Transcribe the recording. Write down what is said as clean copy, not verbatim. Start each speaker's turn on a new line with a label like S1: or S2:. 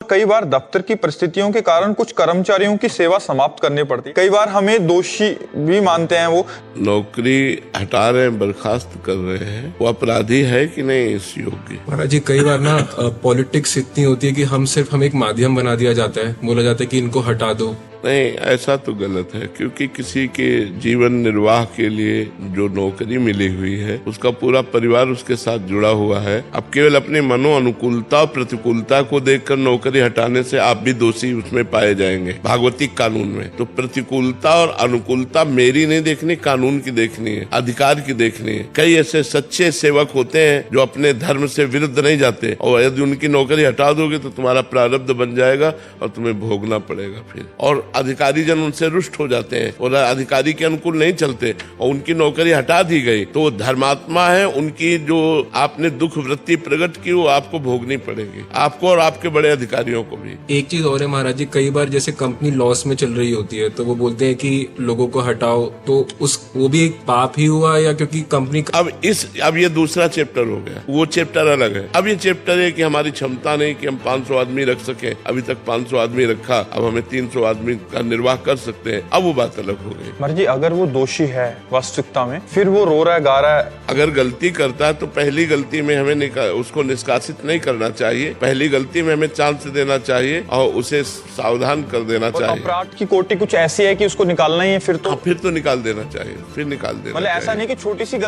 S1: कई बार दफ्तर की परिस्थितियों के कारण कुछ कर्मचारियों की सेवा समाप्त करनी पड़ती। कई बार हमें दोषी भी मानते हैं। वो
S2: नौकरी हटा रहे हैं, बर्खास्त कर रहे हैं, वो अपराधी है कि नहीं इस योग्य?
S3: महाराज जी, कई बार ना पॉलिटिक्स इतनी होती है कि हमें एक माध्यम बना दिया जाता है, बोला जाता है कि इनको हटा दो।
S2: नहीं, ऐसा तो गलत है, क्योंकि किसी के जीवन निर्वाह के लिए जो नौकरी मिली हुई है उसका पूरा परिवार उसके साथ जुड़ा हुआ है। अब केवल अपनी मनो अनुकूलता और प्रतिकूलता को देखकर नौकरी हटाने से आप भी दोषी उसमें पाए जाएंगे भागवतिक कानून में। तो प्रतिकूलता और अनुकूलता मेरी नहीं देखनी, कानून की देखनी है, अधिकार की देखनी है। कई ऐसे सच्चे सेवक होते हैं जो अपने धर्म से विरुद्ध नहीं जाते, और यदि उनकी नौकरी हटा दोगे तो तुम्हारा प्रारब्ध बन जाएगा और तुम्हें भोगना पड़ेगा फिर। और अधिकारी जन उनसे रुष्ट हो जाते हैं और अधिकारी के अनुकूल नहीं चलते और उनकी नौकरी हटा दी गई तो वो धर्मात्मा है, उनकी जो आपने दुख वृत्ति प्रकट की वो आपको भोगनी पड़ेगी, आपको और आपके बड़े अधिकारियों को भी।
S3: एक चीज और है महाराज जी, कई बार जैसे कंपनी लॉस में चल रही होती है तो वो बोलते हैं कि लोगों को हटाओ, तो वो भी एक पाप ही हुआ या क्योंकि कंपनी
S2: अब ये दूसरा चैप्टर हो गया, वो चैप्टर अलग है। अब ये चैप्टर है कि हमारी क्षमता नहीं कि हम 500 आदमी रख सके, अभी तक 500 आदमी रखा, अब हमें 300 आदमी का निर्वाह कर सकते हैं, अब वो बात अलग हो गई।
S1: मर्जी अगर वो दोषी है वास्तविकता में, फिर वो रो रहा है, गा रहा है।
S2: अगर गलती करता है तो पहली गलती में हमें उसको निष्कासित नहीं करना चाहिए, पहली गलती में हमें चांस देना चाहिए और उसे सावधान कर देना चाहिए।
S1: अपराध की कोटि कुछ ऐसी है कि उसको निकालना ही है, फिर तो
S2: निकाल देना चाहिए, फिर निकाल देना।
S1: मतलब ऐसा नहीं कि छोटी सी गलती